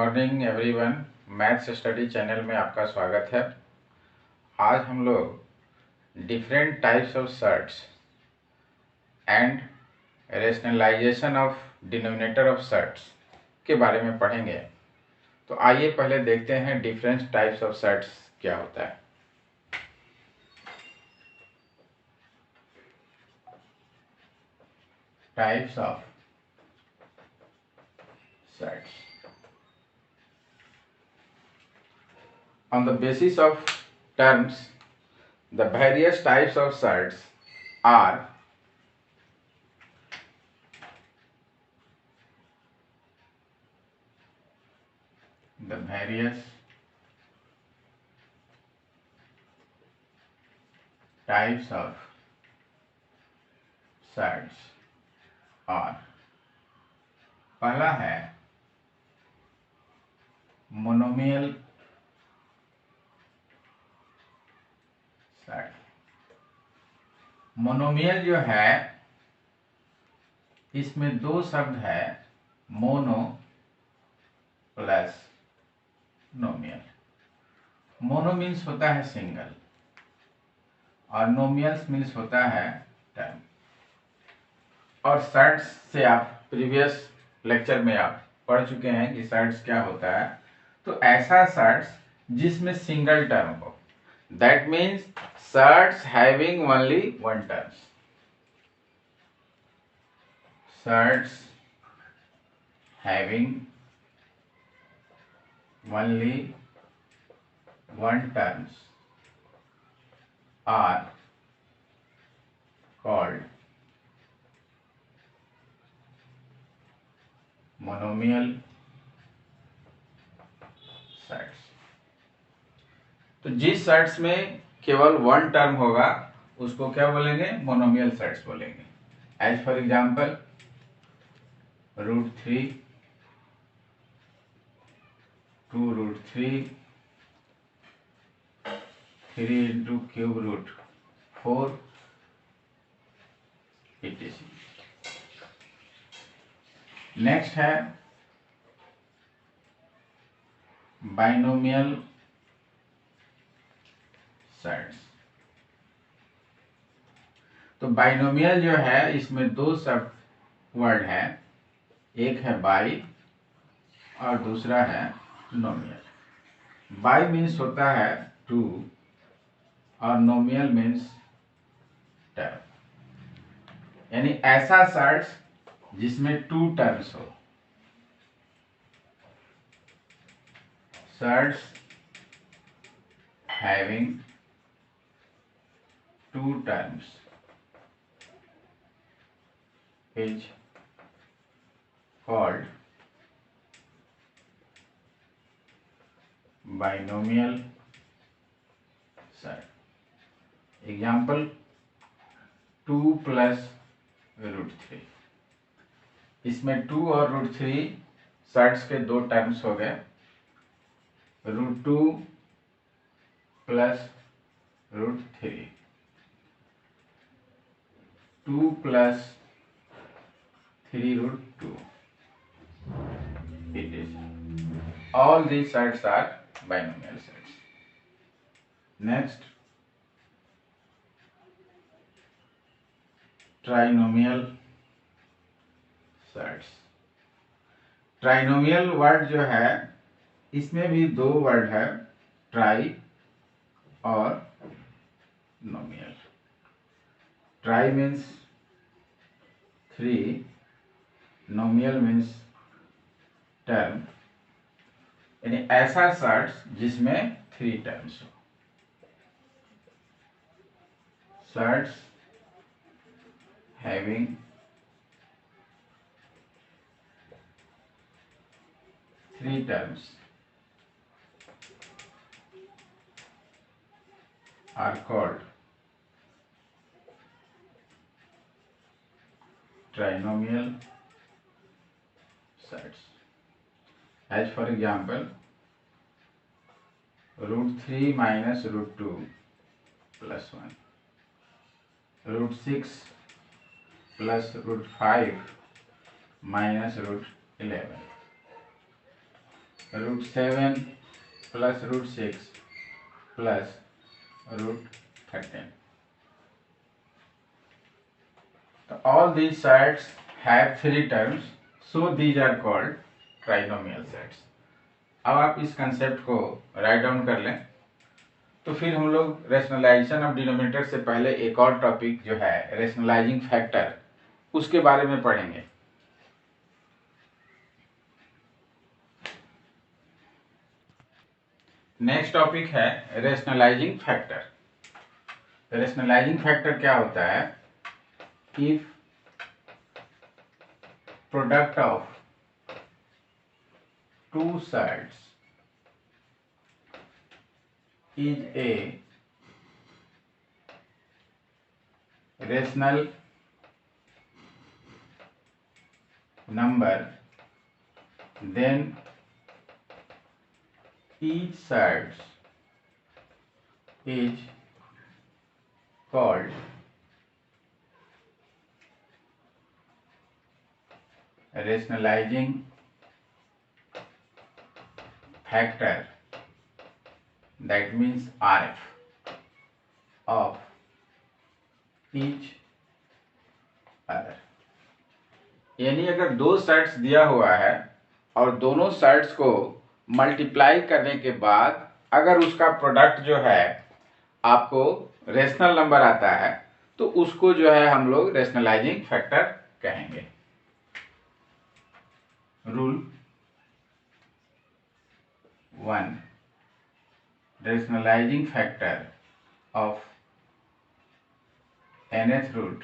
Morning everyone. Maths study channel में आपका स्वागत है। आज हम लोग different types of surds and rationalisation of denominator of surds के बारे में पढ़ेंगे। तो आइए पहले देखते हैं डिफरेंट टाइप्स ऑफ शर्ट्स क्या होता है। Types of shirts on the basis of terms, the various types of shirts are the various types of shirts are पहला है मोनोमियल शर्ट। मोनोमियल जो है इसमें दो शब्द है, मोनो प्लस नोमियल। मोनो मीन्स होता है सिंगल और नोमियल्स मीन्स होता है टर्म। और शर्ट्स से आप प्रीवियस लेक्चर में आप पढ़ चुके हैं कि शर्ट्स क्या होता है। तो ऐसा शर्ट्स जिसमें सिंगल टर्म हो, that means shirts having only one term. Shirts having only one terms are called monomial shirts. तो जिस शर्ट्स में केवल वन टर्म होगा उसको क्या बोलेंगे? मोनोमियल शर्ट्स बोलेंगे। As for example √3 2√3 3 × ³ √4 etc. Next है बाइनोमियल शर्ट्स। तो बाइनोमियल जो है इसमें दो सब वर्ड है, एक है बाई और दूसरा है नोमियल। बाई मीन्स होता है टू और नोमियल मीन्स टर्म, यानी ऐसा शर्ट्स जिसमें टू टर्म्स हो। Shirts having two terms is called binomial shirt. Example 2 + √3। इसमें 2 और √3 शर्ट्स के दो टर्म्स हो गए। √2 + √3, 2 + 3√2. It is. All these shirts are binomial shirts. Next, trinomial shirts. Trinomial word जो है इसमें भी दो वर्ड है, ट्राई और नोमियल। ट्राई मीन्स 3, नोमियल मीन्स टर्म, यानी ऐसा शर्ट्स जिसमें 3 टर्म्स हो। Shirts having 3 terms are called trinomial shirts. As for example, √3 - √2 + 1, √6 + √5 - √11, √7 plus √6 plus √13. So all these sets have three terms, so these are called trinomial sets. अब आप इस concept को write down कर लें. तो फिर हम लोग रेशनलाइजेशन ऑफ डिनोमिनेटर से पहले एक और टॉपिक जो है रेशनलाइजिंग फैक्टर, उसके बारे में पढ़ेंगे. नेक्स्ट टॉपिक है रेशनलाइजिंग फैक्टर. रेशनलाइजिंग फैक्टर क्या होता है? If product of two sides is a rational number, then each side is called rationalizing factor, that means RF of each other. यानी अगर दो सेट्स दिया हुआ है और दोनों सेट्स को मल्टीप्लाई करने के बाद अगर उसका प्रोडक्ट जो है आपको रेशनल नंबर आता है, तो उसको जो है हम लोग रेशनलाइजिंग फैक्टर कहेंगे. Rule 1. Rationalizing factor of nth root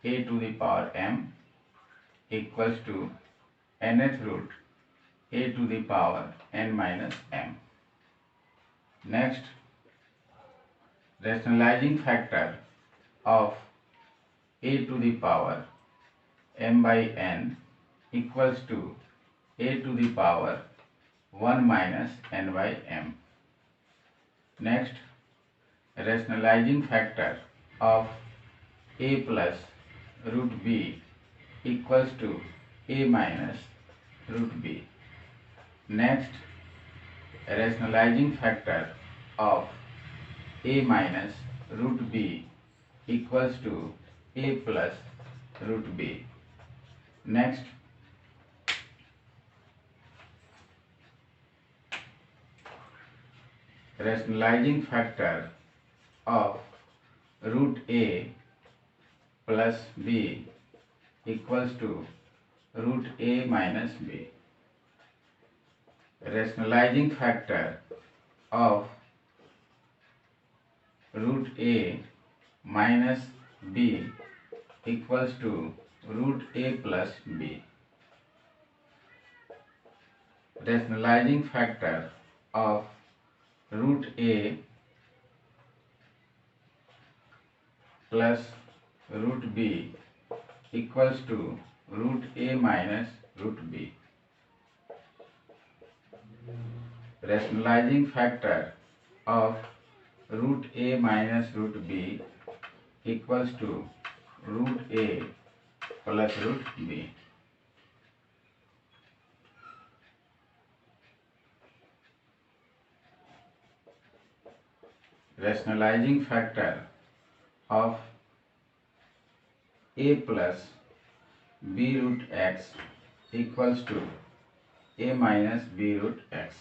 a to the power m equals to nth root a to the power n minus m. Next, rationalizing factor of a to the power m by n equals to a to the power 1 minus n by m. Next, rationalizing factor of a plus root b equals to a minus root b. Next, rationalizing factor of a minus root b equals to a plus root b. Next, rationalizing factor of root a plus b equals to root a minus b. Rationalizing factor of root a minus b equals to root a plus b. Rationalizing factor of root a plus root b equals to root a minus root b. Rationalizing factor of root a minus root b equals to root a plus root b. Rationalizing factor of a plus b root x equals to a minus b root x.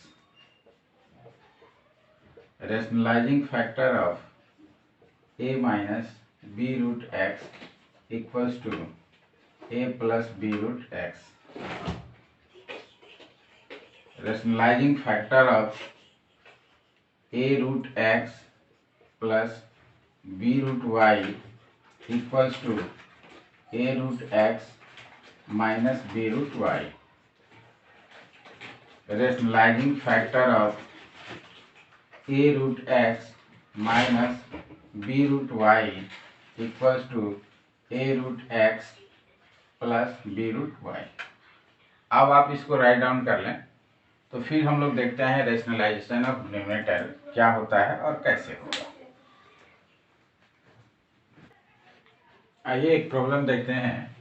Rationalizing factor of a minus b root x equals to a plus b root x. Rationalizing factor of a root x plus b root y equals to a root x minus b root y. Rationalizing factor of a root x minus b root y equals to a root x plus b root y. अब आप इसको write down कर लें, तो फिर हम लोग देखते हैं रेशनलाइजेशन ऑफ डिनोमिनेटर क्या होता है और कैसे होगा. आइए एक प्रॉब्लम देखते हैं.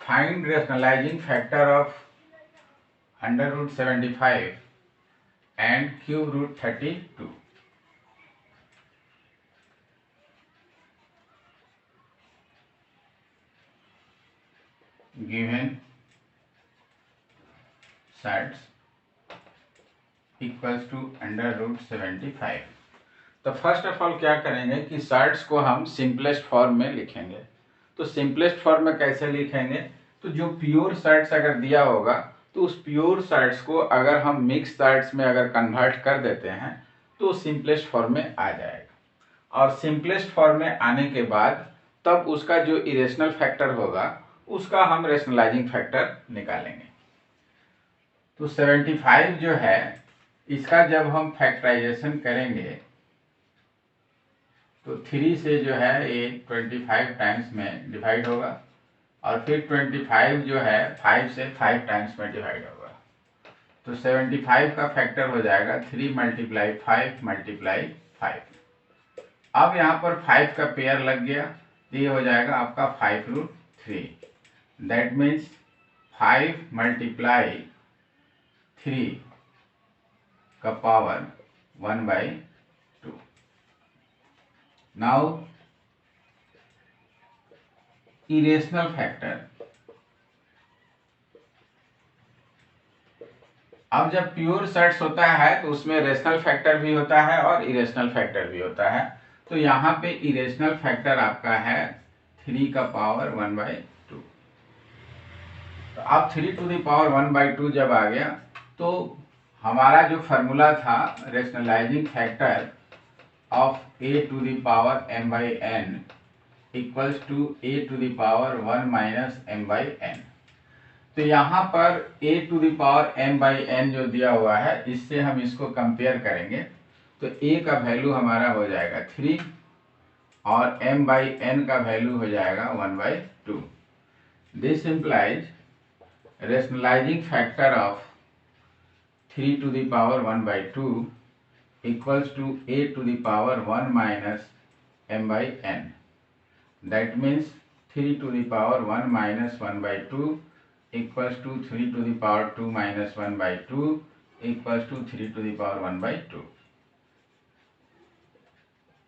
Find rationalizing factor of √75 and cube root 32. Given sides equals to √75। तो फर्स्ट ऑफ ऑल क्या करेंगे कि सर्ट्स को हम सिंपलेस्ट फॉर्म में लिखेंगे। तो सिंपलेस्ट फॉर्म में कैसे लिखेंगे, तो जो प्योर सर्ट्स अगर दिया होगा तो उस प्योर सर्ट्स को अगर हम मिक्स सर्ट्स में अगर कन्वर्ट कर देते हैं तो सिंपलेस्ट फॉर्म में आ जाएगा। और सिंपलेस्ट फॉर्म में आने के बाद तब उसका जो इरेशनल फैक्टर होगा उसका हम रेशनलाइजिंग फैक्टर निकालेंगे। तो 75 जो है इसका जब हम फैक्टराइजेशन करेंगे तो 3 से जो है ये 25 टाइम्स में डिवाइड होगा और फिर 25 जो है 5 से 5 टाइम्स में डिवाइड होगा। तो 75 का फैक्टर हो जाएगा 3 × 5 × 5। अब यहाँ पर 5 का पेयर लग गया, ये हो जाएगा आपका 5√3। दैट मीन्स 5 × 3 का पावर 1/2। नाउ इरेशनल फैक्टर, अब जब प्योर सर्ट्स होता है तो उसमें रेशनल फैक्टर भी होता है और इरेशनल फैक्टर भी होता है। तो यहाँ पे इरेशनल फैक्टर आपका है 3 का पावर 1/2। तो अब 3 टू द पावर 1/2 जब आ गया तो हमारा जो फार्मूला था rationalizing factor of a to the power m/n equals to a to the power 1 - m/n। तो यहाँ पर a to the power m/n जो दिया हुआ है इससे हम इसको कंपेयर करेंगे तो a का वैल्यू हमारा हो जाएगा 3 और m/n का वैल्यू हो जाएगा 1/2। This implies rationalizing factor of 3 to the power 1/2 equals to a to the power 1 minus m/n. That means 3 to the power 1 minus 1/2 equals to 3 to the power 2 minus 1/2 equals to 3 to the power 1/2.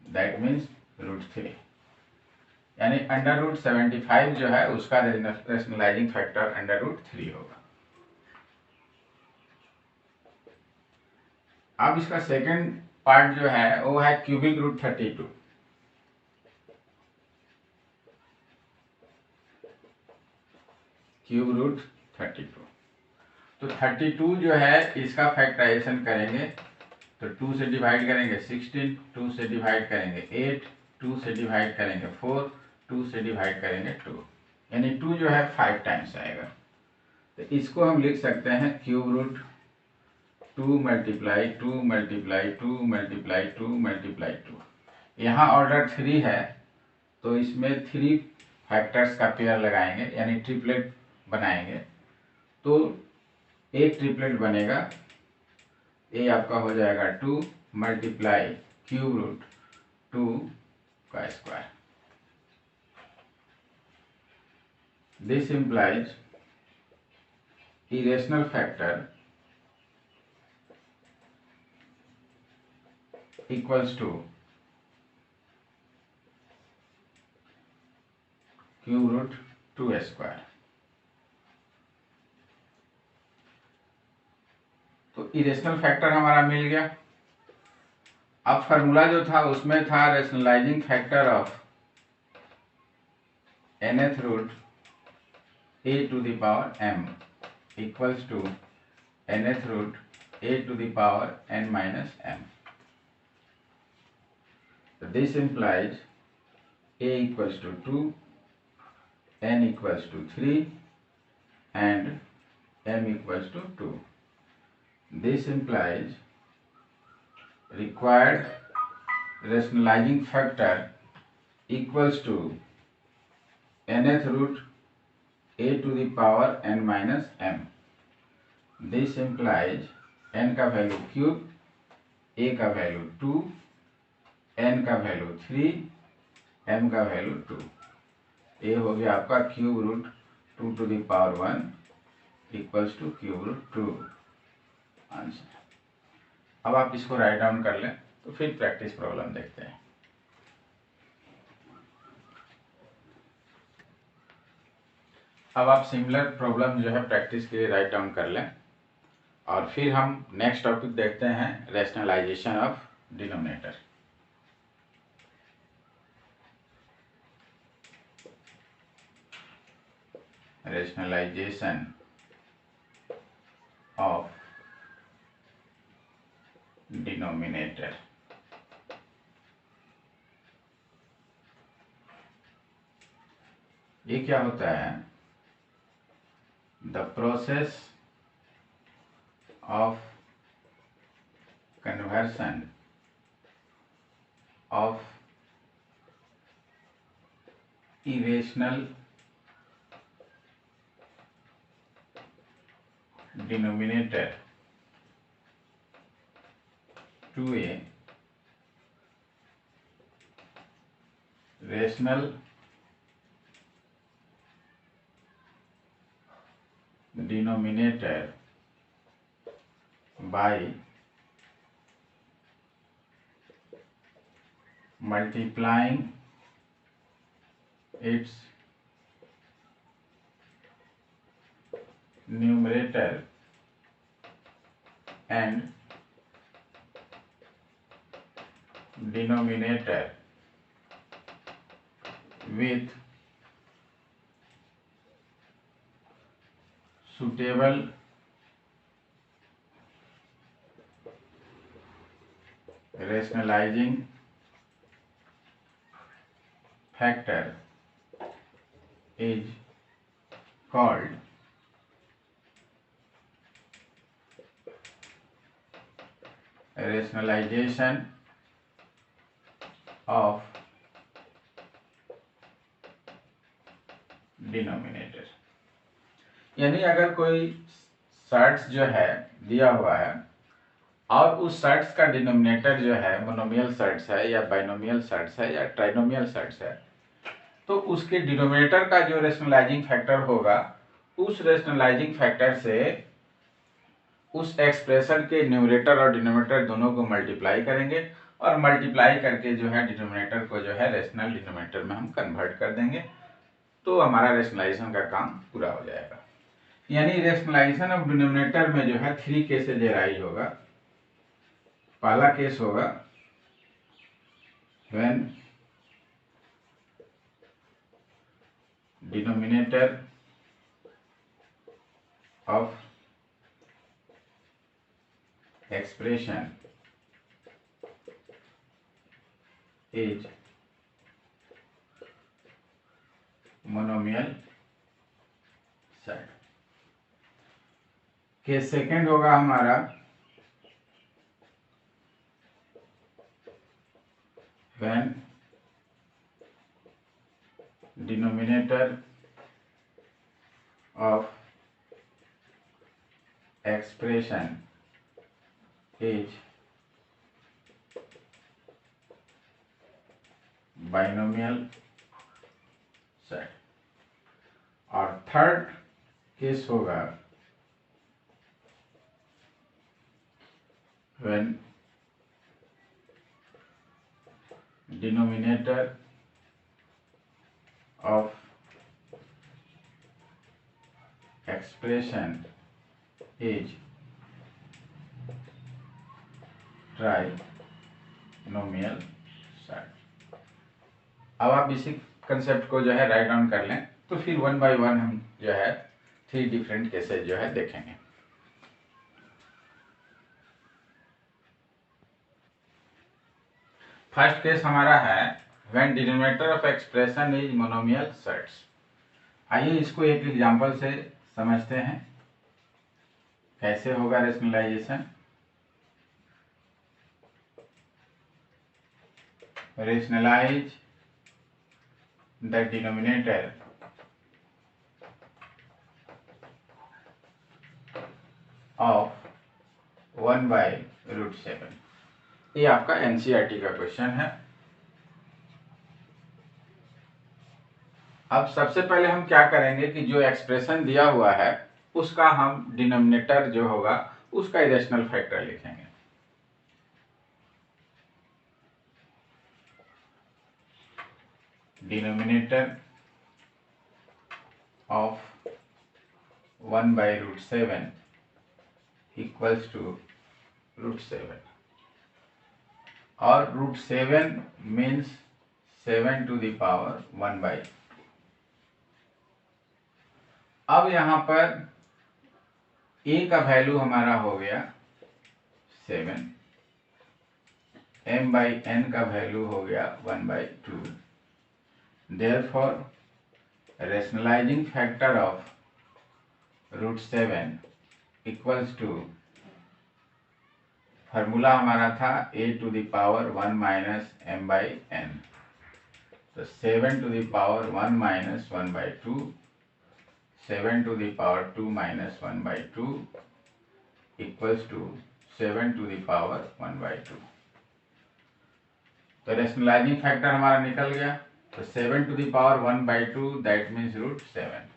That means √3। यानी √75 जो है उसका rationalising factor √3 होगा। अब इसका second part जो है वो है क्यूबिक रूट 32। Cube root 32। तो 32 जो है इसका फैक्टराइजेशन करेंगे तो 2 से डिवाइड करेंगे 16, 2 से डिवाइड करेंगे 8, 2 से डिवाइड करेंगे 4, 2 से डिवाइड करेंगे 2, यानी 2 जो है 5 टाइम्स आएगा। तो इसको हम लिख सकते हैं क्यूब रूट 2 × 2 × 2 × 2 × 2। यहाँ ऑर्डर 3 है तो इसमें 3 फैक्टर्स का पेयर लगाएंगे यानी ट्रिपलेट बनाएंगे। तो एक ट्रिपलेट बनेगा, ये आपका हो जाएगा 2 × क्यूब रूट 2 का square. This implies irrational factor equals to cube root 2 square। तो इरेशनल फैक्टर हमारा मिल गया। अब फार्मूला जो था उसमें था rationalizing factor of nth root a to the power m equals to nth root a to the power n minus m। So this implies a equals to 2, n equals to 3 and m equals to 2. This implies required rationalizing factor equals to nth root a to the power n minus m. This implies n का value cube, a का value 2, n का value 3, m का value 2। ये हो गया आपका cube root 2 to the power 1 equals to cube root 2 answer. अब आप इसको राइट डाउन कर लें तो फिर प्रैक्टिस प्रॉब्लम देखते हैं। अब आप सिमिलर प्रॉब्लम जो है प्रैक्टिस के लिए राइट डाउन कर लें और फिर हम नेक्स्ट टॉपिक देखते हैं, rationalization of denominator. Rationalization of denominator. ये क्या होता है? The process of conversion of irrational denominator to a rational denominator by multiplying its numerator and denominator with suitable rationalizing factor is called rationalization of denominator. यानी अगर कोई shirts जो है दिया हुआ है और उस सर्ट्स का डिनोमिनेटर जो है मोनोमियल सर्ट्स है या बाइनोमियल सर्ट्स है या ट्राइनोमियल सर्ट्स है, तो उसके डिनोमिनेटर का जो रेशनलाइजिंग फैक्टर होगा उस रेशनलाइजिंग फैक्टर से उस एक्सप्रेशन के न्यूमरेटर और डिनोमिनेटर दोनों को मल्टीप्लाई करेंगे और मल्टीप्लाई करके जो है डिनोमिनेटर को जो है रेशनल डिनोमिनेटर में हम कन्वर्ट कर देंगे, तो हमारा रेशनलाइजेशन का काम पूरा हो जाएगा। यानी रेशनलाइजेशन ऑफ डिनोमिनेटर में जो है 3 केसेज अराइज होगा। पहला केस होगा when denominator of expression is monomial set. Case second होगा हमारा when denominator of expression is binomial set. और थर्ड केस होगा when denominator of expression is trinomial set। अब आप इसी कंसेप्ट को जो है राइट डाउन कर लें तो फिर 1 बाय 1 हम जो है 3 डिफरेंट केसेस जो है देखेंगे। फर्स्ट केस हमारा है when denominator of expression is monomial surds. आइए इसको एक एग्जांपल से समझते हैं कैसे होगा rationalization. Rationalize the denominator of 1/√7। ये आपका एनसीईआरटी का क्वेश्चन है। अब सबसे पहले हम क्या करेंगे कि जो एक्सप्रेशन दिया हुआ है उसका हम डिनोमिनेटर जो होगा उसका इरेशनल फैक्टर लिखेंगे। डिनोमिनेटर ऑफ 1/√7 इक्वल्स टू √7 और √7 मीन्स 7⁻1/2। अब यहाँ पर a का वैल्यू हमारा हो गया 7, m/n का वैल्यू हो गया 1/2। Therefore, rationalizing factor of √7 equals to, formula हमारा था a⁻1 - m/n, तो 7⁻1 - 1/2, 7⁻2 - 1/2 इक्वल्स टू 7⁻1/2। तो रेशनलाइजिंग फैक्टर हमारा निकल गया, तो 7⁻1/2 दैट मीन्स √7।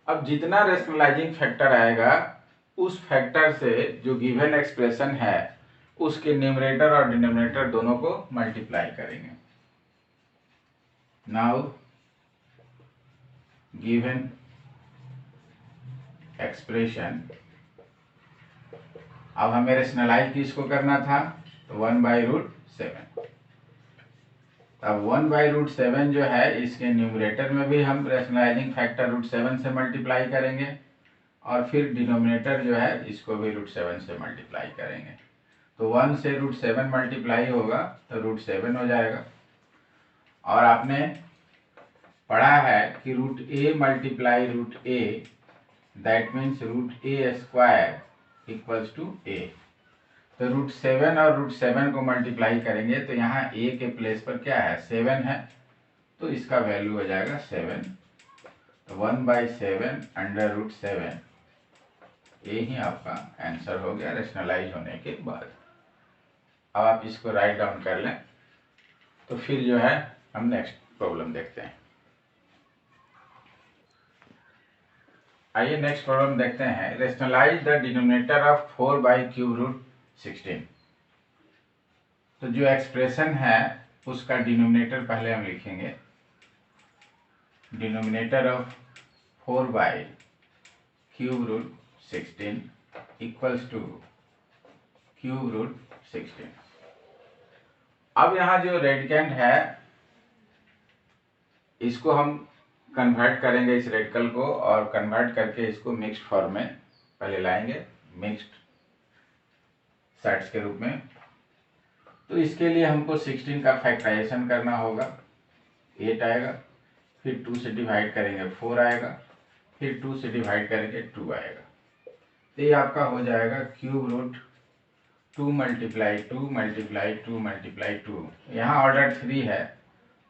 अब जितना रेशनलाइजिंग फैक्टर आएगा उस फैक्टर से जो गिवन एक्सप्रेशन है उसके न्यूमरेटर और डिनोमिनेटर दोनों को मल्टीप्लाई करेंगे। नाउ गिवन एक्सप्रेशन, अब हमें रेशनलाइज किसको करना था, तो 1/√7। अब 1/√7 जो है इसके न्यूमरेटर में भी हम रेशनलाइजिंग फैक्टर √7 से मल्टीप्लाई करेंगे और फिर डिनोमिनेटर जो है इसको भी √7 से मल्टीप्लाई करेंगे। तो 1 से √7 मल्टीप्लाई होगा तो √7 हो जाएगा। और आपने पढ़ा है कि √a multiply √a that means √a² equals to a। तो √7 और √7 को मल्टीप्लाई करेंगे तो यहाँ a के प्लेस पर क्या है, 7 है, तो इसका वैल्यू हो जाएगा 7। तो 1/7 अंडर √7 ये ही आपका आंसर हो गया रेशनलाइज होने के बाद। अब आप इसको राइट डाउन कर लें, तो फिर जो है हम नेक्स्ट प्रॉब्लम देखते हैं। आइए नेक्स्ट प्रॉब्लम देखते हैं। रेशनलाइज द डिनोमिनेटर ऑफ 4/³ तो जो एक्सप्रेशन है उसका डिनोमिनेटर पहले हम लिखेंगे। Denominator of 4/³ equals to √16। अब यहाँ जो रेडिकेंट है इसको हम कन्वर्ट करेंगे इस रेडिकल को, और कन्वर्ट करके इसको मिक्स्ड फॉर्म में पहले लाएंगे, मिक्स्ड सेट्स के रूप में। तो इसके लिए हमको 16 का फैक्टराइजेशन करना होगा। 8 आएगा, फिर 2 से डिवाइड करेंगे 4 आएगा, फिर 2 से डिवाइड करेंगे 2 आएगा। तो ये आपका हो जाएगा √2 × 2 × 2 × 2। यहाँ ऑर्डर 3 है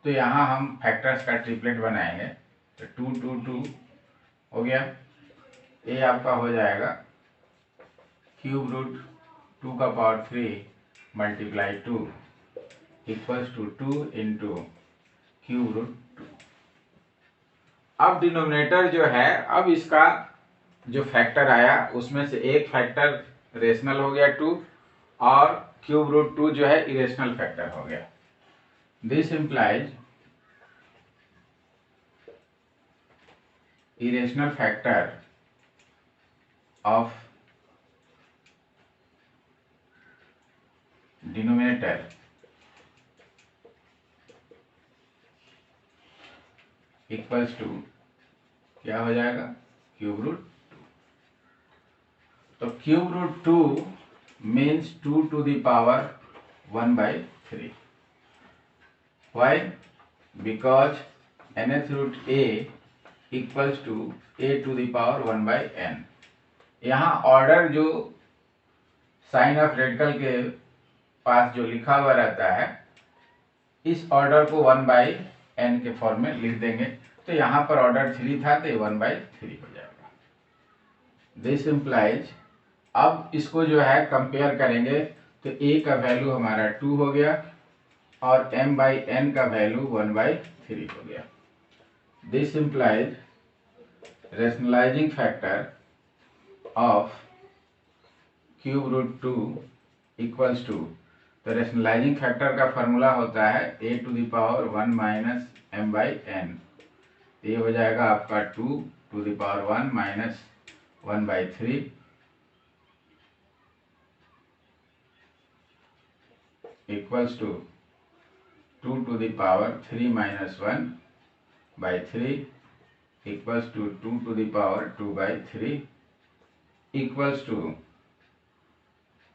तो यहाँ हम फैक्टर्स का ट्रिपलेट बनाएंगे, तो 2 2 2 हो गया। ये आपका हो जाएगा √2⁻³ × 2 इक्वल्स टू 2 × √2। अब डिनोमिनेटर जो है, अब इसका जो फैक्टर आया उसमें से एक फैक्टर रेशनल हो गया 2 और √2 जो है इरेशनल फैक्टर हो गया। This implies irrational factor of denominator equals to क्या हो जाएगा, √2। तो √2 means 2⁻1/3। Why? Because nth√a equals to a⁻1/n। यहाँ ऑर्डर जो साइन ऑफ रेडिकल के पास जो लिखा हुआ रहता है इस ऑर्डर को 1/n के फॉर्म में लिख देंगे। तो यहाँ पर ऑर्डर 3 था तो ये 1/3 हो जाएगा। दिस इम्प्लाइज, अब इसको जो है कंपेयर करेंगे तो a का वैल्यू हमारा 2 हो गया और m/n का वैल्यू 1/3 हो गया। This implies rationalizing factor of cube root 2 equals to, तो रेशनलाइजिंग फैक्टर का फॉर्मूला होता है a to the power 1 minus m by n। ये हो जाएगा आपका 2 to the power 1 minus 1 by 3 equals to 2 to the power 3 minus 1 by 3 equals to 2 to the power 2 by 3 equals to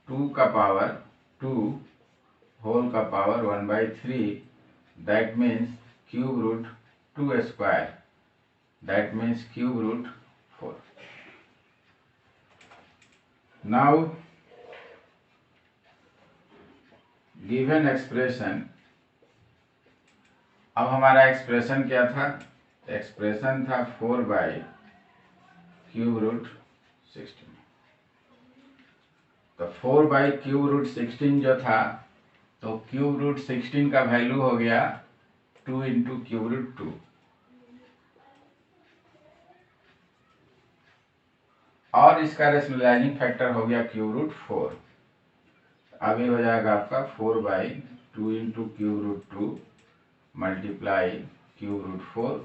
2 का power 2 whole का power 1 by 3, that means cube root 2 square, that means cube root 4। Now given expression, अब हमारा expression क्या था? Expression था 4 by cube root 16। तो 4 by cube root 16 जो था, तो क्यूब रूट 16 का वैल्यू हो गया 2 इंटू क्यूब रूट 2, और इसका रेशनलाइजिंग फैक्टर हो गया क्यूब रूट 4। अब ये हो जाएगा आपका 4 by 2 into cube root 2 multiply cube root 4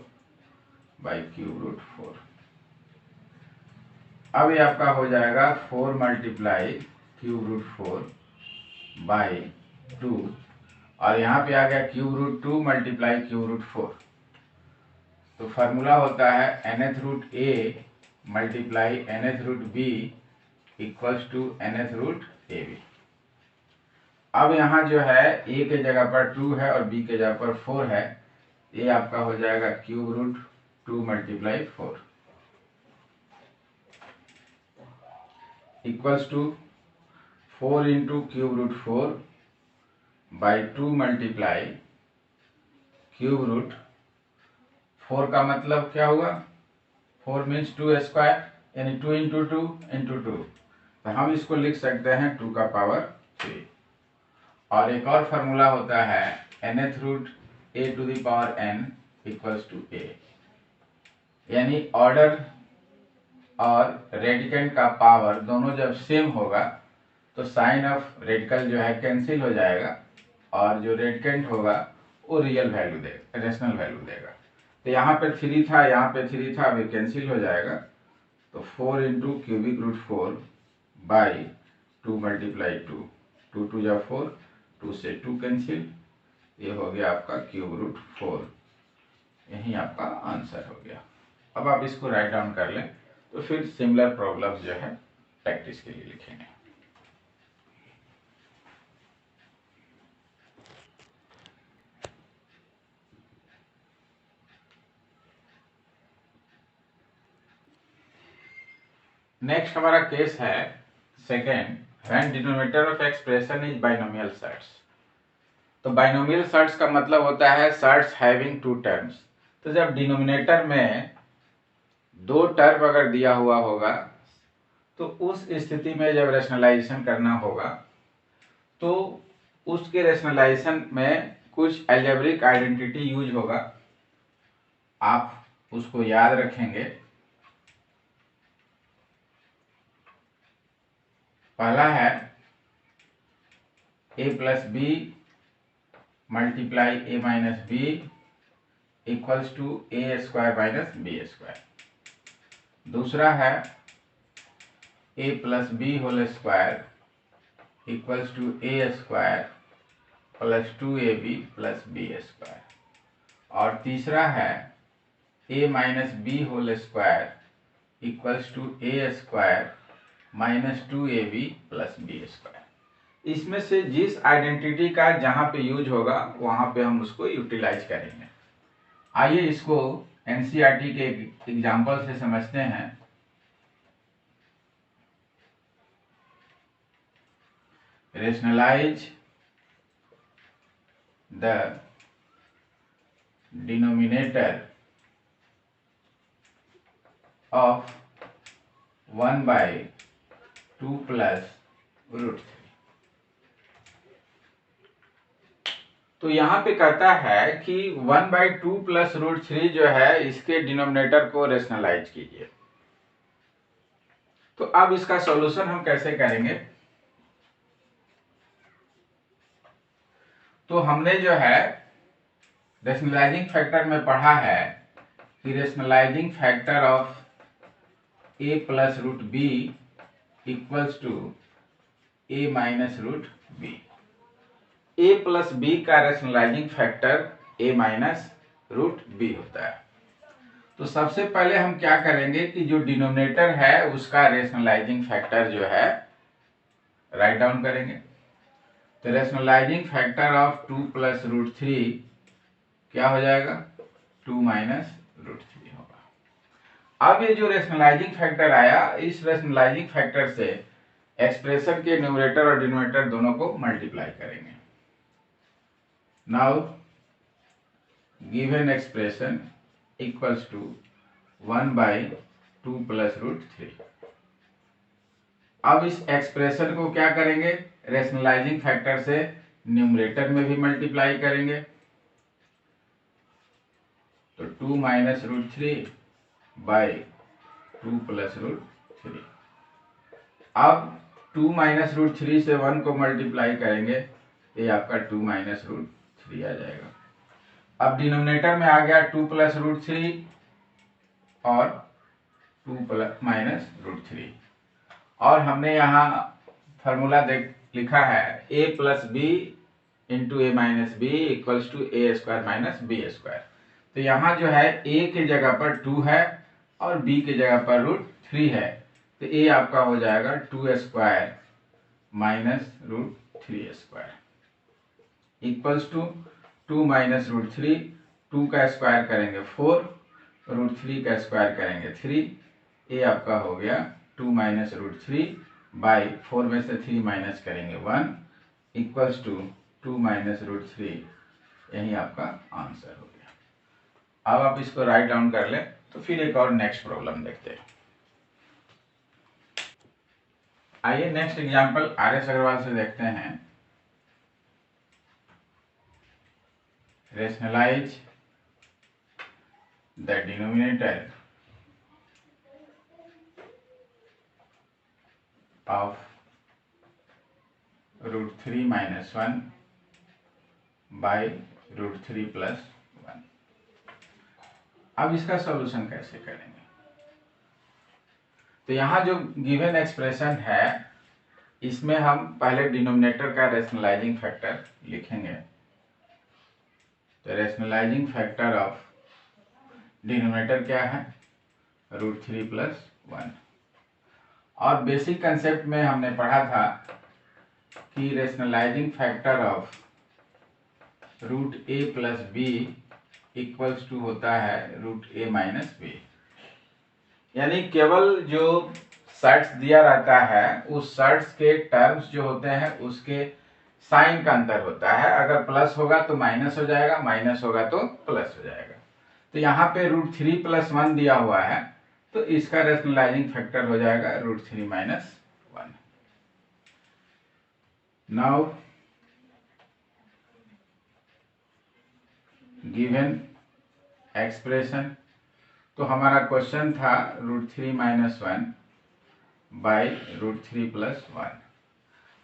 by cube root 4। अब ये आपका हो जाएगा 4 मल्टीप्लाई क्यूब रूट 4 बाई 2, और यहाँ पे आ गया cube root 2 multiply cube root 4। तो फार्मूला होता है nth root a multiply nth root b equals to nth root ab। अब यहाँ जो है a के जगह पर 2 है और b के जगह पर 4 है, ये आपका हो जाएगा cube root 2 multiply 4 equals to 4 into cube root 4 by 2 multiply cube root 4 का मतलब क्या हुआ? 4 मीन्स 2 स्क्वायर, यानी 2 इंटू 2 इंटू 2, तो हम इसको लिख सकते हैं 2 का पावर 3। और एक और फार्मूला होता है nth root a to the power n equals to a, यानी ऑर्डर और रेडिकेंड का पावर दोनों जब सेम होगा तो साइन ऑफ रेडिकल जो है कैंसिल हो जाएगा, और जो रेडिकेंड होगा वो रियल वैल्यू देगा, रेशनल वैल्यू देगा। तो यहाँ पे 3 था, यहाँ पे 3 था, अभी कैंसिल हो जाएगा। तो 4 into cubic root 4 by 2 multiply 2, 2 2 जा 4, 2 से 2 कैंसिल, ये हो गया आपका क्यूब रूट 4। यही आपका आंसर हो गया। अब आप इसको राइट डाउन कर लें, तो फिर सिमिलर प्रॉब्लम्स जो है प्रैक्टिस के लिए लिखेंगे। नेक्स्ट हमारा केस है second, when denominator of expression is binomial surds. तो बाइनोमियल सर्ट्स का मतलब होता है सर्ट्स हैविंग 2 टर्म्स। तो जब डिनोमिनेटर में 2 टर्म अगर दिया हुआ होगा, तो उस स्थिति में जब रेशनलाइजेशन करना होगा, तो उसके रेशनलाइजेशन में कुछ अलजेब्रिक आइडेंटिटी यूज होगा। आप उसको याद रखेंगे। पहला है a plus b multiply a minus b equals to a square minus b square. दूसरा है a plus b whole square equals to a square plus 2ab plus b square. और तीसरा है a minus b whole square equals to a square minus 2ab plus b square. इसमें से जिस identity का जहां पे यूज होगा वहां पे हम उसको यूटिलाइज करेंगे। आइए इसको एनसीईआरटी के एग्जाम्पल से समझते हैं। Rationalize the denominator of 1 by 2 plus root 3। तो यहाँ पे कहता है कि 1 बाई 2 प्लस रूट 3 जो है, इसके डिनोमिनेटर को रेशनलाइज कीजिए। तो अब इसका सॉल्यूशन हम कैसे करेंगे? तो हमने जो है रेशनलाइजिंग फैक्टर में पढ़ा है कि rationalising factor of a plus root B equals to a minus root B. a plus B का rationalising factor a minus root B होता है। तो सबसे पहले हम क्या करेंगे कि जो डिनोमिनेटर है उसका रेशनलाइजिंग फैक्टर जो है राइट डाउन करेंगे। तो rationalizing factor of 2 plus root 3 क्या हो जाएगा? 2 माइनस रूट 3 होगा। अब ये जो रेशनलाइजिंग फैक्टर आया, इस रेशनलाइजिंग फैक्टर से एक्सप्रेशन के न्यूमरेटर और डिनोमिनेटर दोनों को मल्टीप्लाई करेंगे। Now given expression equals to 1/2 plus root 3। अब इस एक्सप्रेशन को क्या करेंगे? रेशनलाइजिंग फैक्टर से न्यूमरेटर में भी मल्टीप्लाई करेंगे। तो 2 minus root 3 by 2 plus root 3। अब 2 माइनस रूट 3 से 1 को मल्टीप्लाई करेंगे, ये आपका 2 माइनस रूट 3 आ जाएगा। अब डिनोमिनेटर में आ गया 2 प्लस रूट 3 और 2 प्लस माइनस रूट 3, और हमने यहाँ फॉर्मूला लिखा है a plus b into a minus b equals to a square minus b square. तो यहाँ जो है a के जगह पर 2 है और b के जगह पर रूट 3 है, तो a आपका हो जाएगा 2 square minus root 3 square equals to 2 minus root 3, 2 का स्क्वायर करेंगे 4, रूट 3 का स्क्वायर करेंगे 3, ये आपका हो गया 2 माइनस रूट 3 बाई 4 में से 3 माइनस करेंगे 1 इक्वल्स टू 2 माइनस रूट 3। यही आपका आंसर हो गया। अब आप इसको राइट डाउन कर लें, तो फिर एक और नेक्स्ट प्रॉब्लम देखते हैं। आइए नेक्स्ट एग्जांपल आर.एस. अग्रवाल से देखते हैं। Rationalize the denominator of root 3 minus 1 by root 3 plus 1। अब इसका सॉल्यूशन कैसे करेंगे? तो यहाँ जो गिवन एक्सप्रेशन है, इसमें हम पहले डिनोमिनेटर का रेशनलाइजिंग फैक्टर लिखेंगे। तो रेशनलाइजिंग फैक्टर ऑफ डिनोमिनेटर क्या है? Root 3 plus 1। और बेसिक कंसेप्ट में हमने पढ़ा था कि rationalising factor of root a plus b equals to होता है रूट a माइनस बी। यानी केवल जो शर्ट्स दिया रहता है, उस शर्ट्स के टर्म्स जो होते हैं उसके साइन का अंतर होता है। अगर प्लस होगा तो माइनस हो जाएगा, माइनस होगा तो प्लस हो जाएगा। तो यहाँ पे रूट 3 प्लस 1 दिया हुआ है, तो इसका रेशनलाइजिंग फैक्टर हो जाएगा root 3 minus 1। Now given expression, तो हमारा क्वेश्चन था root 3 minus 1 by root 3 plus 1।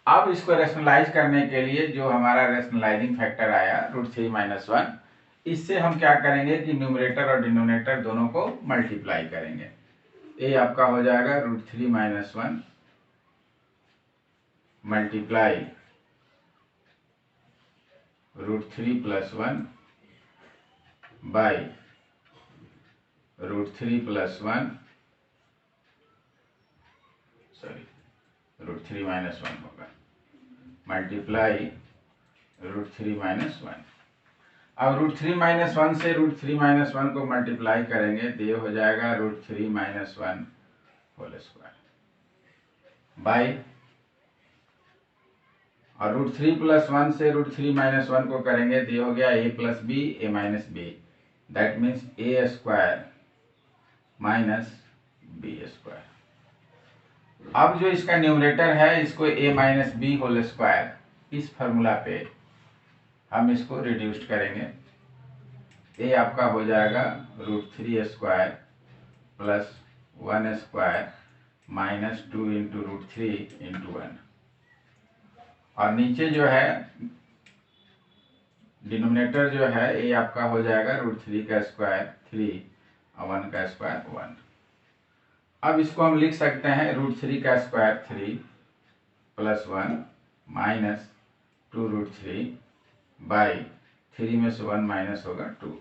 अब इसको रेशनलाइज करने के लिए जो हमारा रेशनलाइजिंग फैक्टर आया रूट 3 माइनस 1, इससे हम क्या करेंगे कि न्यूमरेटर और डिनोमिनेटर दोनों को मल्टीप्लाई करेंगे। ये आपका हो जाएगा root 3 minus 1 multiply root 3 plus 1 by root 3 plus 1, sorry root 3 minus 1 होगा, मल्टीप्लाई रूट 3 माइनस 1। अब रूट 3 माइनस 1 से रूट 3 माइनस 1 को मल्टीप्लाई करेंगे तो ये हो जाएगा root 3 minus 1 whole square by, और रूट 3 प्लस 1 से रूट 3 माइनस 1 को करेंगे तो ये हो गया a plus b a minus b, that means a square minus b square. अब जो इसका न्यूमरेटर है, इसको a minus b whole square, इस फॉर्मूला पे हम इसको रिड्यूस करेंगे। ये आपका हो जाएगा root 3 square plus 1 square -2 into √3 into 1, और नीचे जो है डिनोमिनेटर जो है ये आपका हो जाएगा √3 का स्क्वायर 3 और 1 का स्क्वायर 1। अब इसको हम लिख सकते हैं √3 का स्क्वायर 3 प्लस 1 माइनस 2√3 बाई 3 में से 1 माइनस होगा 2।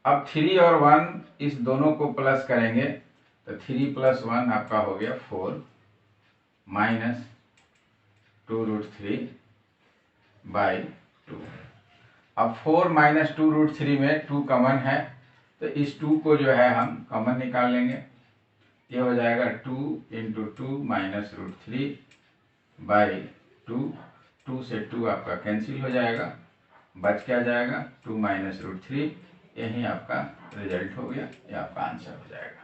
अब 3 और 1 इस दोनों को प्लस करेंगे तो 3 प्लस 1 आपका हो गया 4 माइनस 2√3 बाई 2। अब 4 माइनस 2√3 में 2 कॉमन है, तो इस 2 को जो है हम कॉमन निकाल लेंगे। ये हो जाएगा 2 इंटू 2 माइनस √3 बाई 2। 2 से 2 आपका कैंसिल हो जाएगा, बच क्या जाएगा 2 माइनस √3। यही आपका रिजल्ट हो गया, ये आपका आंसर हो जाएगा।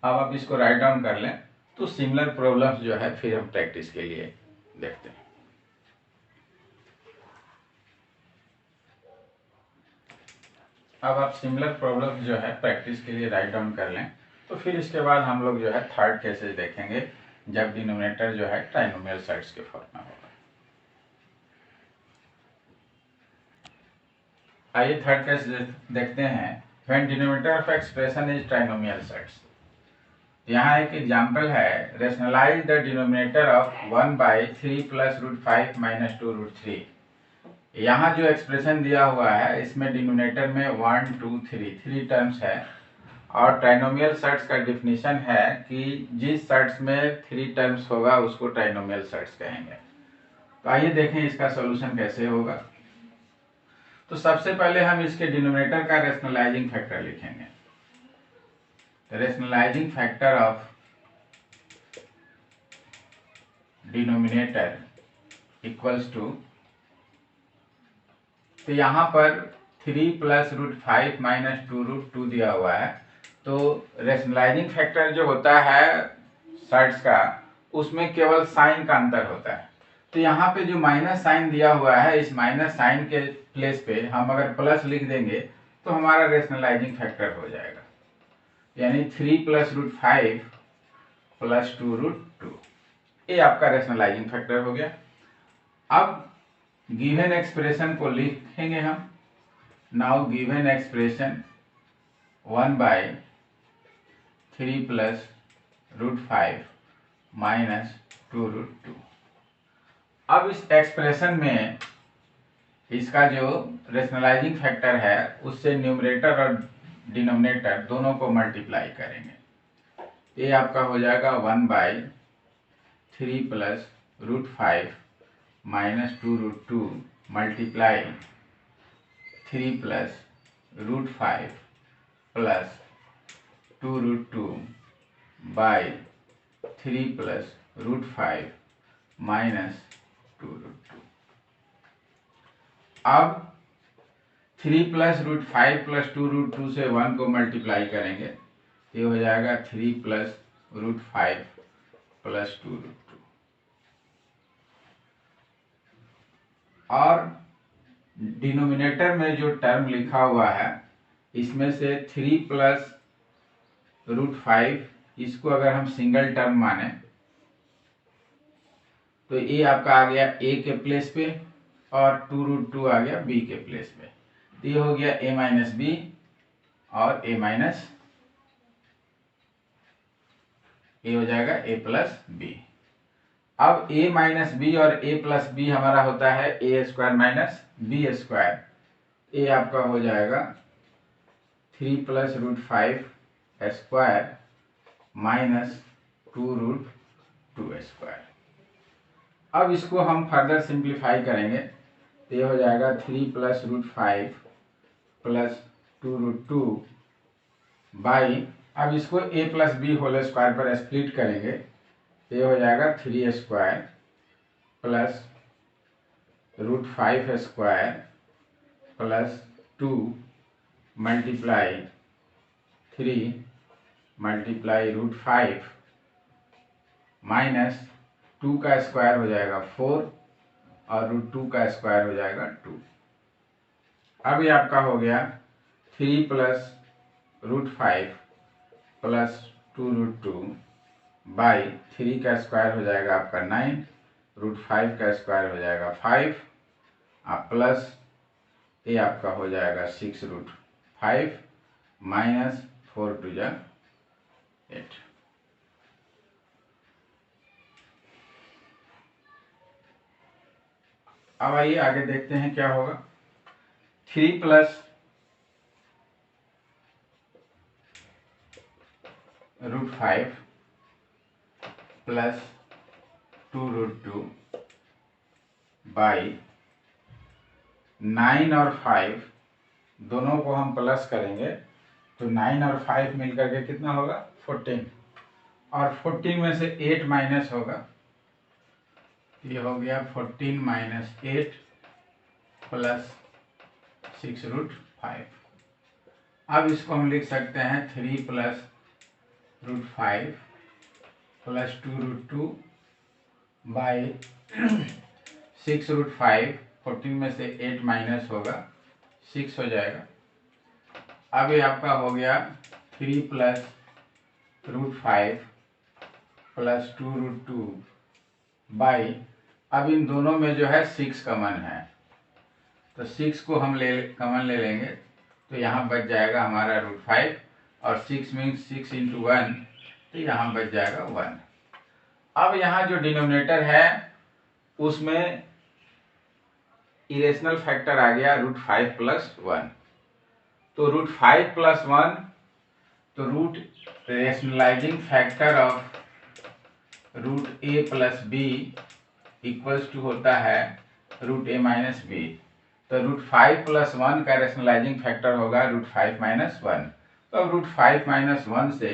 अब आप इसको राइट डाउन कर लें तो सिमिलर प्रॉब्लम्स जो है फिर हम प्रैक्टिस के लिए देखते हैं। अब आप सिमिलर प्रॉब्लम्स जो है प्रैक्टिस के लिए राइट डाउन कर लें, तो फिर इसके बाद हम लोग जो है थर्ड केसेस देखेंगे जब डिनोमिनेटर जो है ट्राइनोमियल सेट्स के फॉर्म में होगा। आइए थर्ड केस देखते हैं। When denominator of expression is trinomial surds. यहाँ एक एग्जाम्पल है, rationalize the denominator of 1/3 plus √5 minus 2√3। यहाँ जो एक्सप्रेशन दिया हुआ है इसमें डिनोमिनेटर में 1 2 3 टर्म्स है, और ट्राइनोमियल सेट्स का डिफिनीशन है कि जिस सेट्स में 3 टर्म्स होगा उसको ट्राइनोमियल सेट्स कहेंगे। तो आइए देखें इसका सॉल्यूशन कैसे होगा। तो सबसे पहले हम इसके डिनोमिनेटर का रेशनलाइजिंग फैक्टर लिखेंगे। Rationalizing factor of denominator equals to, तो यहाँ पर 3 प्लस √5 माइनस 2√2 दिया हुआ है, तो रेशनलाइजिंग फैक्टर जो होता है सेट्स का उसमें केवल साइन का अंतर होता है। तो यहाँ पे जो माइनस साइन दिया हुआ है, इस माइनस साइन के प्लेस पे हम अगर प्लस लिख देंगे तो हमारा रेशनलाइजिंग फैक्टर हो जाएगा, यानी 3 प्लस √5 प्लस 2√2, ये आपका रेशनलाइजिंग फैक्टर हो गया। अब गिवन एक्सप्रेशन को लिखेंगे हम। Now given expression 1/3 plus √5 minus 2√2। अब इस एक्सप्रेशन में इसका जो रेशनलाइजिंग फैक्टर है उससे न्यूमरेटर और डिनोमिनेटर दोनों को मल्टीप्लाई करेंगे। ये आपका हो जाएगा 1/3 plus √5 minus 2√2 multiply 3 plus √5 plus 2√2 by 3 plus √5 minus 2√2। अब 3 प्लस √5 प्लस 2√2 से 1 को मल्टीप्लाई करेंगे, ये हो जाएगा 3 प्लस √5 प्लस 2√2। और डिनोमिनेटर में जो टर्म लिखा हुआ है इसमें से 3 प्लस √5 इसको अगर हम सिंगल टर्म माने तो ये आपका आ गया a के प्लेस पे और 2√2 आ गया b के प्लेस पे। तो ये हो गया a माइनस बी और a माइनस, ये हो जाएगा a प्लस बी। अब a माइनस बी और a प्लस बी हमारा होता है a square minus b square. ये आपका हो जाएगा 3 प्लस √5 स्क्वायर माइनस 2√2 स्क्वायर। अब इसको हम फर्दर सिंप्लीफाई करेंगे तो ये हो जाएगा 3 प्लस √5 प्लस 2√2 बाई, अब इसको a plus b whole square पर स्प्लिट करेंगे तो ये हो जाएगा 3 square plus √5 square plus 2 multiply 3 multiply √5 minus 2 का स्क्वायर हो जाएगा 4 और √2 का स्क्वायर हो जाएगा 2। अब ये आपका हो गया 3 प्लस √5 प्लस 2√2 बाई 3 का स्क्वायर हो जाएगा आपका 9, √5 का स्क्वायर हो जाएगा 5, आप प्लस ये आपका हो जाएगा 6√5 माइनस 4 2 जा 8। अब आइए आगे देखते हैं क्या होगा। 3 प्लस √5 प्लस 2√2 बाई 9 और 5 दोनों को हम प्लस करेंगे तो 9 और 5 मिलकर के कितना होगा 14, और 14 में से 8 माइनस होगा, ये हो गया 14 माइनस 8 प्लस 6√5। अब इसको हम लिख सकते हैं 3 प्लस √5 प्लस 2√2 बाई 6√5, 14 में से 8 माइनस होगा 6 हो जाएगा। अब ये आपका हो गया 3 प्लस √5 प्लस 2√2 बाई, अब इन दोनों में जो है 6 कॉमन है तो 6 को हम कॉमन ले लेंगे तो यहाँ बच जाएगा हमारा √5, और 6 मीन्स 6 इंटू 1 तो यहाँ बच जाएगा 1। अब यहाँ जो डिनोमिनेटर है उसमें इरेशनल फैक्टर आ गया √5 प्लस 1, तो √5 प्लस 1 तो root rationalizing factor of √a plus b equals to होता है √a माइनस b, तो √5 प्लस 1 का रेशनलाइजिंग फैक्टर होगा √5 माइनस 1, तो अब √5 माइनस 1 से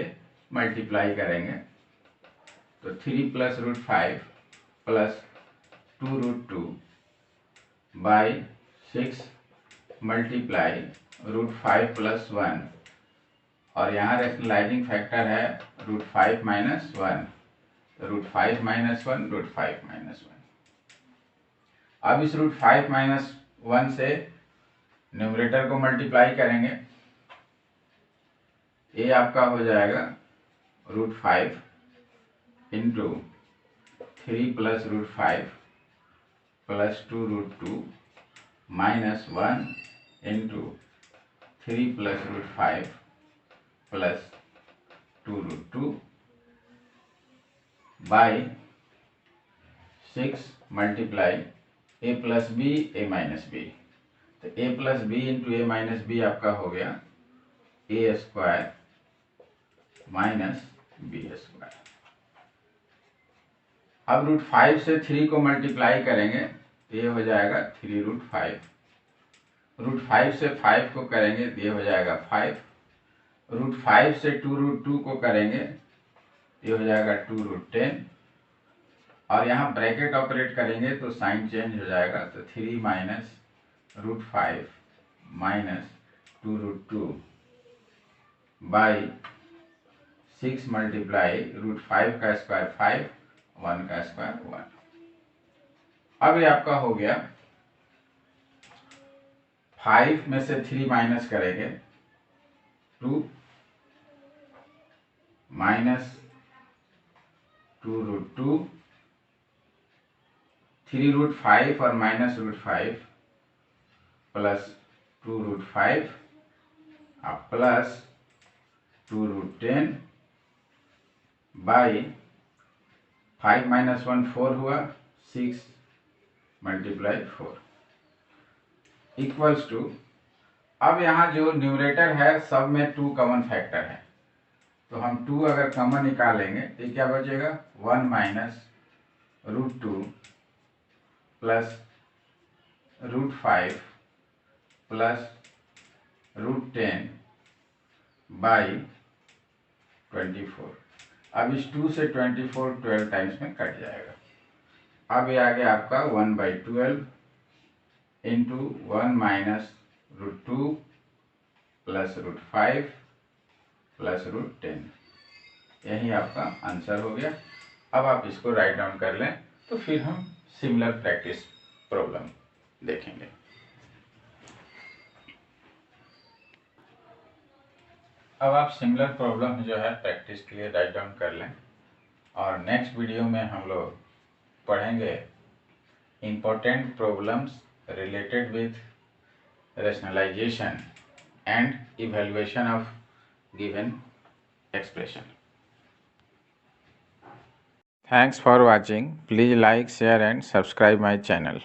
मल्टीप्लाई करेंगे तो 3 plus √5 plus 2√2 by 6 multiply √5 plus 1, और यहाँ रेशनलाइजिंग फैक्टर है √5 माइनस 1, तो √5 माइनस 1 √5 माइनस 1। अब इस √5 माइनस 1 से न्यूमरेटर को मल्टीप्लाई करेंगे, ये आपका हो जाएगा √5 into 3 plus √5 plus 2√2 minus 1 into 3 plus √5 plus 2√2 by 6 multiply a plus b a minus b, तो a plus b into a minus b आपका हो गया a square minus b square. अब √5 से 3 को मल्टीप्लाई करेंगे तो ये हो जाएगा 3√5, √5 से 5 को करेंगे तो ये हो जाएगा 5, √5 से 2√2 को करेंगे ये हो जाएगा 2√10, और यहाँ ब्रैकेट ऑपरेट करेंगे तो साइन चेंज हो जाएगा, तो 3 माइनस √5 माइनस 2√2 बाई 6 मल्टीप्लाई √5 का स्क्वायर 5, 1 का स्क्वायर 1। अब ये आपका हो गया 5 में से 3 माइनस करेंगे 2 माइनस 2√2, 3√5 और minus √5 plus 2√5 plus 2√10 by 5 minus 1 4 हुआ, 6 मल्टीप्लाई 4 इक्वल्स टू, अब यहाँ जो न्यूमरेटर है सब में 2 कॉमन फैक्टर है तो हम 2 अगर कॉमन निकालेंगे तो क्या बचेगा 1 माइनस √2 प्लस √5 प्लस √10 बाई 24। अब इस 2 से 24 12 टाइम्स में कट जाएगा। अब ये आ गया आपका 1/12 इंटू 1 माइनस √2 प्लस √5 प्लस √10, यही आपका आंसर हो गया। अब आप इसको राइट डाउन कर लें तो फिर हम सिमिलर प्रैक्टिस प्रॉब्लम देखेंगे। अब आप सिमिलर प्रॉब्लम जो है प्रैक्टिस के लिए राइट डाउन कर लें। और नेक्स्ट वीडियो में हम लोग पढ़ेंगे important problems related with rationalization and evaluation of given expression. Thanks for watching. Please like, share and subscribe my channel.